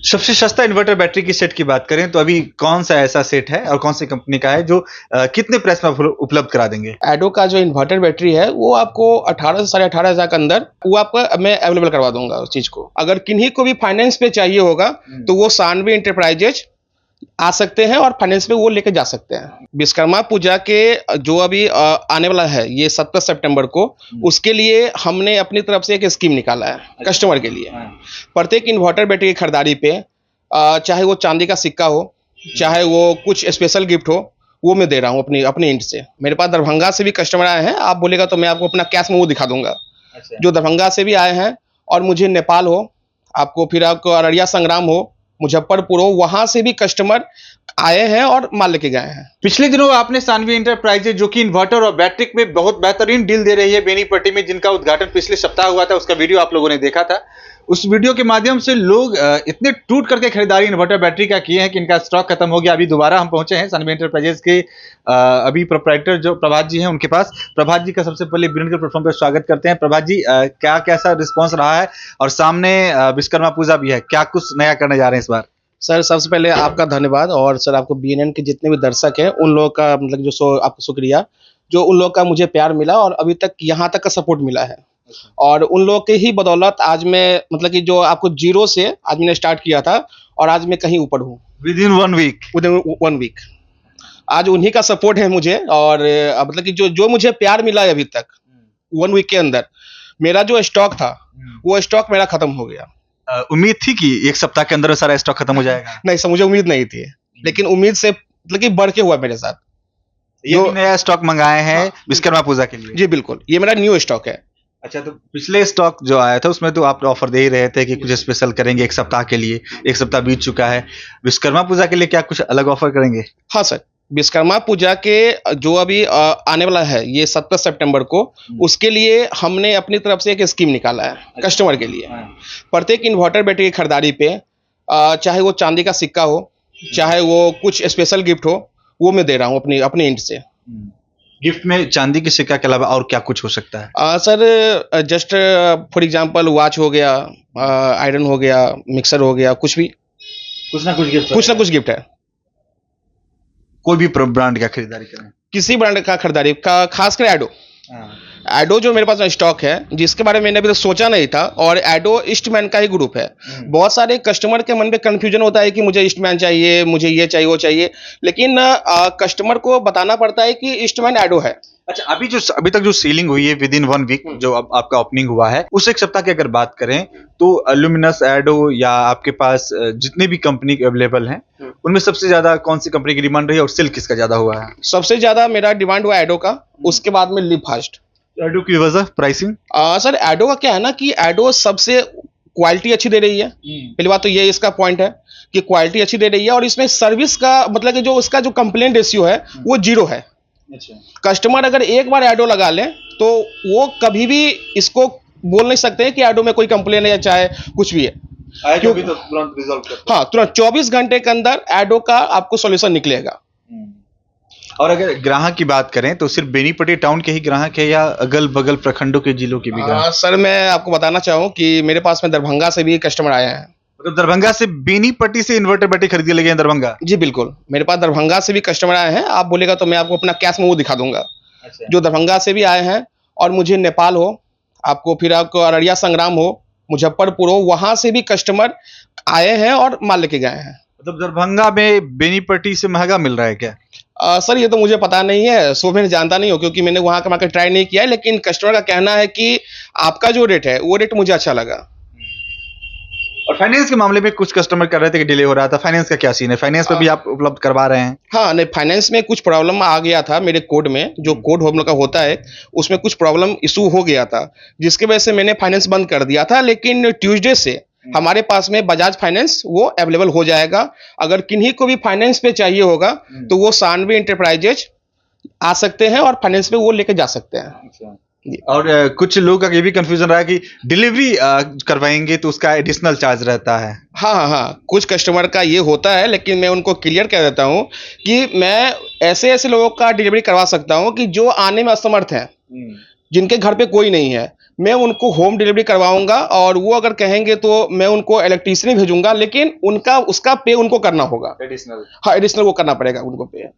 सबसे सस्ता inverter battery की सेट की बात करें तो अभी कौन सा ऐसा सेट है और कौन सी कंपनी का है जो कितने प्राइस में उपलब्ध करा देंगे? एडो का जो इन्वर्टर बैटरी है वो आपको 18 से 18,500 के अंदर वो आपका मैं अवेलेबल करवा दूंगा उस चीज को। अगर किन्हीं को भी फाइनेंस पे चाहिए होगा तो वो सानवी इंटरप्राइजेज आ सकते हैं और फाइनेंस पे वो लेके जा सकते हैं। विश्वकर्मा पूजा के जो अभी आने वाला है ये 17 सितंबर को, उसके लिए हमने अपनी तरफ से एक स्कीम निकाला है कस्टमर के लिए। प्रत्येक इन्वर्टर बैटरी की खरीदारी पे चाहे वो चांदी का सिक्का हो, चाहे वो कुछ स्पेशल गिफ्ट हो, वो मैं दे रहा हूँ अपनी अपनी एंड से। मेरे पास दरभंगा से भी कस्टमर आए हैं, आप बोलेगा तो मैं आपको अपना कैश में वो दिखा दूंगा। जो दरभंगा से भी आए हैं और मुझे नेपाल हो, आपको फिर आपको अररिया संग्राम हो, मुजफ्फरपुर हो, वहां से भी कस्टमर आए हैं और माल लेके गए हैं। पिछले दिनों आपने सानवी इंटरप्राइजेज जो कि इन्वर्टर और बैटरी में बहुत बेहतरीन डील दे रही है बेनीपट्टी में, जिनका उद्घाटन पिछले सप्ताह हुआ था, उसका वीडियो आप लोगों ने देखा था। उस वीडियो के माध्यम से लोग इतने टूट करके खरीदारी इन्वर्टर बैटरी का किए हैं कि इनका स्टॉक खत्म हो गया। अभी दोबारा हम पहुंचे हैं सानवी इंटरप्राइजेज के अभी प्रोप्राइटर जो प्रभात जी हैं उनके पास। प्रभात जी का सबसे पहले ब्रिलियंट के प्लेटफॉर्म पर स्वागत करते हैं। प्रभात जी, क्या कैसा रिस्पॉन्स रहा है और सामने विश्वकर्मा पूजा भी है, क्या कुछ नया करने जा रहे हैं इस बार? सर सबसे पहले आपका धन्यवाद और सर आपको बीएनएन के जितने भी दर्शक हैं उन लोगों का मतलब जो आपको शुक्रिया, जो उन लोगों का मुझे प्यार मिला और अभी तक यहाँ तक का सपोर्ट मिला है। और उन लोगों के ही बदौलत आज मैं मतलब कि जो आपको जीरो से आज मैंने स्टार्ट किया था और आज मैं कहीं ऊपर हूँ विद इन 1 वीक। आज उन्हीं का सपोर्ट है मुझे। और मतलब कि जो मुझे प्यार मिला है अभी तक 1 वीक के अंदर, मेरा जो स्टॉक था वो स्टॉक मेरा खत्म हो गया। उम्मीद थी कि एक सप्ताह के अंदर सारा स्टॉक खत्म हो जाएगा? नहीं सर, मुझे उम्मीद नहीं थी, लेकिन उम्मीद से मतलब कि बढ़ के हुआ मेरे साथ। ये नया स्टॉक मंगाए हैं विश्वकर्मा पूजा के लिए? जी बिल्कुल, ये मेरा न्यू स्टॉक है। अच्छा, तो पिछले स्टॉक जो आया था उसमें तो आप ऑफर दे ही रहे थे कि कुछ स्पेशल करेंगे एक सप्ताह के लिए। एक सप्ताह बीत चुका है, विश्वकर्मा पूजा के लिए क्या कुछ अलग ऑफर करेंगे? हाँ सर, विश्वकर्मा पूजा के जो अभी आने वाला है ये 17 सितंबर को, उसके लिए हमने अपनी तरफ से एक स्कीम निकाला है कस्टमर के लिए। प्रत्येक इन्वर्टर बैटरी की खरीदारी पे चाहे वो चांदी का सिक्का हो, चाहे वो कुछ स्पेशल गिफ्ट हो, वो मैं दे रहा हूँ अपनी अपनी एंड से। गिफ्ट में चांदी के सिक्का के अलावा और क्या कुछ हो सकता है? Sir just for example watch हो गया, आयरन हो गया, मिक्सर हो गया, कुछ ना कुछ गिफ्ट है। कोई भी ब्रांड का खरीदारी करें, किसी ब्रांड का खरीदारी का, खासकर एडो जो मेरे पास स्टॉक है, जिसके बारे में मैंने अभी तक सोचा नहीं था। और एडो ईस्टमैन का ही ग्रुप है। बहुत सारे कस्टमर के मन में कंफ्यूजन होता है कि मुझे ईस्टमैन चाहिए, मुझे ये चाहिए वो चाहिए, लेकिन कस्टमर को बताना पड़ता है कि ईस्टमैन एडो है। अच्छा, अभी तक जो सेलिंग हुई है विद इन 1 वीक, जो अब आपका ओपनिंग हुआ है, उस एक सप्ताह की अगर बात करें तो लुमिनस, एडो या आपके पास जितने भी कंपनी अवेलेबल हैं उनमें सबसे ज्यादा कौन सी कंपनी की डिमांड रही है और सेल किसका ज्यादा हुआ है? सबसे ज्यादा मेरा डिमांड हुआ एडो का, उसके बाद में लिव फास्ट। एडो की वजह प्राइसिंग? सर एडो का क्या है ना कि एडो सबसे क्वालिटी अच्छी दे रही है। पहली बात तो ये इसका पॉइंट है कि क्वालिटी अच्छी दे रही है, और इसमें सर्विस का मतलब कि जो उसका जो कंप्लेंट रेशियो है वो 0 है। कस्टमर अगर एक बार एडो लगा ले तो वो कभी भी इसको बोल नहीं सकते कि एडो में कोई कंप्लेन है या चाहे कुछ भी है, क्योंकि तो तुरंत रिजॉल्व करते हैं। हाँ, तुरंत 24 घंटे के अंदर एडो का आपको सॉल्यूशन निकलेगा। और अगर ग्राहक की बात करें तो सिर्फ बेनीपट्टी टाउन के ही ग्राहक है या अगल बगल प्रखंडों के जिलों के भी ग्राहक? सर मैं आपको बताना चाहूँ कि मेरे पास में दरभंगा से भी कस्टमर आए हैं। मतलब दरभंगा से बेनीपट्टी से इन्वर्टर बैटरी खरीदने लगे हैं दरभंगा? जी बिल्कुल, मेरे पास दरभंगा से भी कस्टमर आए हैं, आप बोलेगा तो मैं आपको अपना कैश में वो दिखा दूंगा। जो दरभंगा से भी आए हैं और मुझे नेपाल हो, आपको फिर आपको अररिया संग्राम हो, मुजफ्फरपुर हो, वहां से भी कस्टमर आए हैं और माल लेके गए हैं। मतलब दरभंगा में बेनीपट्टी से महंगा मिल रहा है क्या? सर ये तो मुझे पता नहीं है, सो मैं जानता नहीं हूँ क्योंकि मैंने वहां का मार्केट ट्राई नहीं किया है, लेकिन कस्टमर का कहना है कि आपका जो रेट है वो रेट मुझे अच्छा लगा। और फाइनेंस के मामले में कुछ कस्टमर कर रहे थे कि डिले हो रहा था, फाइनेंस का क्या सीन है? फाइनेंस पे भी आप उपलब्ध करवा रहे हैं? हाँ नहीं, फाइनेंस में कुछ प्रॉब्लम आ गया था मेरे कोड में, जो कोड हम लोग का होता है उसमें कुछ प्रॉब्लम इशू हो गया था, जिसकी वजह से मैंने फाइनेंस बंद कर दिया था। लेकिन ट्यूसडे से हमारे पास में बजाज फाइनेंस वो अवेलेबल हो जाएगा। अगर किन्हीं को भी फाइनेंस पे चाहिए होगा तो वो सानवी इंटरप्राइजेज आ सकते हैं और फाइनेंस पे वो लेके जा सकते हैं। और कुछ लोगों का ये भी कंफ्यूजन रहा है कि डिलीवरी करवाएंगे तो उसका एडिशनल चार्ज रहता है। हाँ, कुछ कस्टमर का ये होता है, लेकिन मैं उनको क्लियर कर देता हूँ कि मैं ऐसे लोगों का डिलीवरी करवा सकता हूँ कि जो आने में असमर्थ हैं। जिनके घर पे कोई नहीं है, मैं उनको होम डिलीवरी करवाऊंगा, और वो अगर कहेंगे तो मैं उनको इलेक्ट्रीशियन भेजूंगा, लेकिन उनका उसका पे उनको करना होगा। एडिशनल। हाँ, एडिशनल वो करना पड़ेगा उनको पे।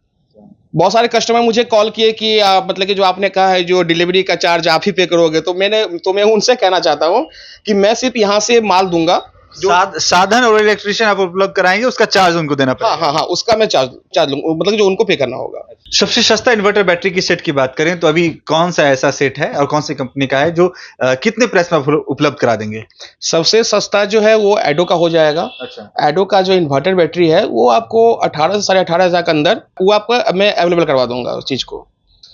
बहुत सारे कस्टमर मुझे कॉल किए कि मतलब कि जो आपने कहा है जो डिलीवरी का चार्ज आप ही पे करोगे, तो मैं उनसे कहना चाहता हूँ कि मैं सिर्फ यहाँ से माल दूंगा। जो साधन और इलेक्ट्रिशियन आप उपलब्ध कराएंगे, उसका चार्ज उनको देना हाँ पड़ेगा। हाँ, उसका मैं चार्ज लूंगा, मतलब कि जो उनको पे करना होगा। सबसे सस्ता इन्वर्टर बैटरी की सेट की बात करें तो अभी कौन सा ऐसा सेट है और कौन सी कंपनी का है जो कितने प्राइस में आप उपलब्ध करा देंगे? सबसे सस्ता जो है वो एडो का हो जाएगा। अच्छा। एडो का जो इन्वर्टर बैटरी है वो आपको 18 से 18,500 के अंदर वो आपको मैं अवेलेबल करवा दूंगा उस चीज को।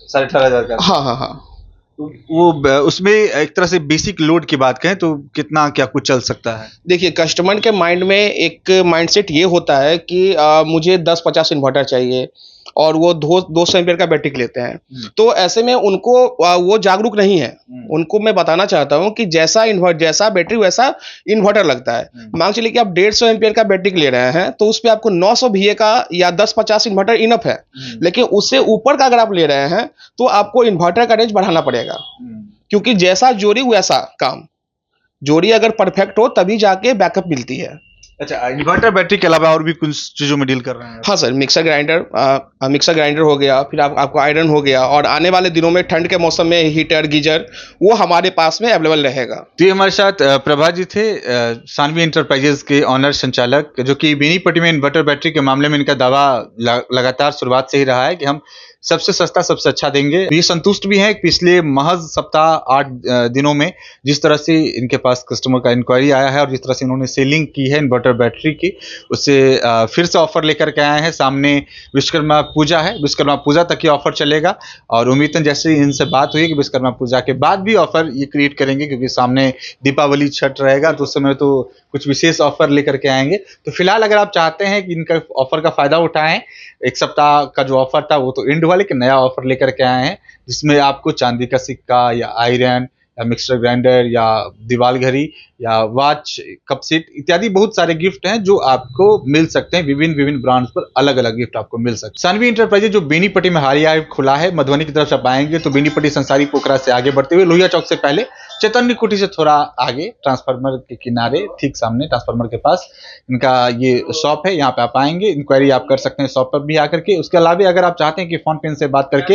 18,500 का? हाँ हाँ हाँ। तो वो उसमें एक तरह से बेसिक लोड की बात करें तो कितना क्या कुछ चल सकता है? देखिए, कस्टमर के माइंड में एक माइंडसेट ये होता है कि मुझे 10-50 इन्वर्टर चाहिए, और वो 200 एम्पियर का बैटरी लेते हैं। तो ऐसे में उनको वो जागरूक नहीं है। उनको मैं बताना चाहता हूँ कि जैसा बैटरी वैसा इन्वर्टर लगता है। मान चलिए कि आप 150 एम्पियर का बैटरी ले रहे हैं, तो उस पे आपको 900 VA का या 10-50 इन्वर्टर इनफ है। लेकिन उससे ऊपर का अगर आप ले रहे हैं तो आपको इन्वर्टर का रेंज बढ़ाना पड़ेगा, क्योंकि जैसा जोड़ी वैसा काम। जोड़ी अगर परफेक्ट हो तभी जाके बैकअप मिलती है। अच्छा, इन्वर्टर बैटरी के अलावा और भी कुछ चीजों में डील कर रहे हैं? हाँ सर, मिक्सर ग्राइंडर हो गया, फिर आपको आयरन हो गया, और आने वाले दिनों में ठंड के मौसम में हीटर गीजर वो हमारे पास में अवेलेबल रहेगा। तो ये हमारे साथ प्रभा जी थे, सानवी इंटरप्राइजेज के ऑनर संचालक, जो कि बेनीपट्टी में इन्वर्टर बैटरी के मामले में इनका दावा लगातार शुरुआत से ही रहा है कि हम सबसे सस्ता सबसे अच्छा देंगे। ये संतुष्ट भी हैं पिछले महज सप्ताह 8 दिनों में जिस तरह से इनके पास कस्टमर का इंक्वायरी आया है और जिस तरह से इन्होंने सेलिंग की है इन्वर्टर बैटरी की, उससे फिर से ऑफर लेकर के आए हैं। सामने विश्वकर्मा पूजा है, विश्वकर्मा पूजा तक ये ऑफर चलेगा, और उम्मीद है जैसे इनसे बात हुई कि विश्वकर्मा पूजा के बाद भी ऑफर ये क्रिएट करेंगे, क्योंकि सामने दीपावली छठ रहेगा, तो उस समय तो कुछ विशेष ऑफर लेकर के आएंगे। तो फिलहाल अगर आप चाहते हैं कि इनका ऑफर का फायदा उठाएं, एक सप्ताह का जो ऑफर था वो तो एंड हुआ, लेकिन नया ऑफर लेकर के आए हैं जिसमें आपको चांदी का सिक्का या आयरन या मिक्सर ग्राइंडर या दीवार घड़ी या वॉच, कप सेट इत्यादि बहुत सारे गिफ्ट हैं जो आपको मिल सकते हैं। विभिन्न ब्रांड्स पर अलग अलग गिफ्ट आपको मिल सकते हैं। सानवी इंटरप्राइजेज जो बेनीपट्टी में हालिया खुला है, मधुबनी की तरफ से आप आएंगे तो बेनीपट्टी संसारी पोखरा से आगे बढ़ते हुए लोहिया चौक से पहले चैतन्य कुटी से थोड़ा आगे ट्रांसफार्मर के किनारे ठीक सामने ट्रांसफार्मर के पास इनका ये शॉप है। यहाँ पे आप आएंगे, इंक्वायरी आप कर सकते हैं शॉप पर भी आकर के। उसके अलावा अगर आप चाहते हैं कि फोन पे से बात करके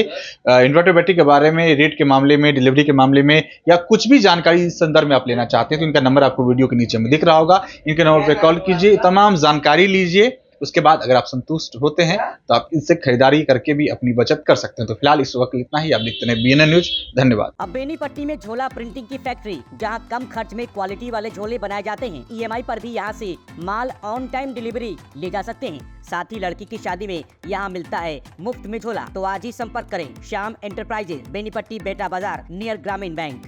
इन्वर्टर बैटरी के बारे में, रेट के मामले में, डिलीवरी के मामले में या कुछ भी जानकारी इस संदर्भ में आप लेना चाहते हैं तो इनका नंबर आपको वीडियो के नीचे में दिख रहा होगा। इनके नंबर पर कॉल कीजिए, तमाम जानकारी लीजिए। उसके बाद अगर आप संतुष्ट होते हैं तो आप इनसे खरीदारी करके भी अपनी बचत कर सकते हैं। तो फिलहाल इस वक्त इतना ही। आप देखते हैं BNN न्यूज। धन्यवाद। अब बेनीपट्टी में झोला प्रिंटिंग की फैक्ट्री, जहां कम खर्च में क्वालिटी वाले झोले बनाए जाते हैं। EMI पर भी यहां से माल ऑन टाइम डिलीवरी ले जा सकते हैं। साथ ही लड़की की शादी में यहां मिलता है मुफ्त में झोला। तो आज ही संपर्क करें श्याम एंटरप्राइजेज, बेनीपट्टी, बेटा बाजार, नियर ग्रामीण बैंक।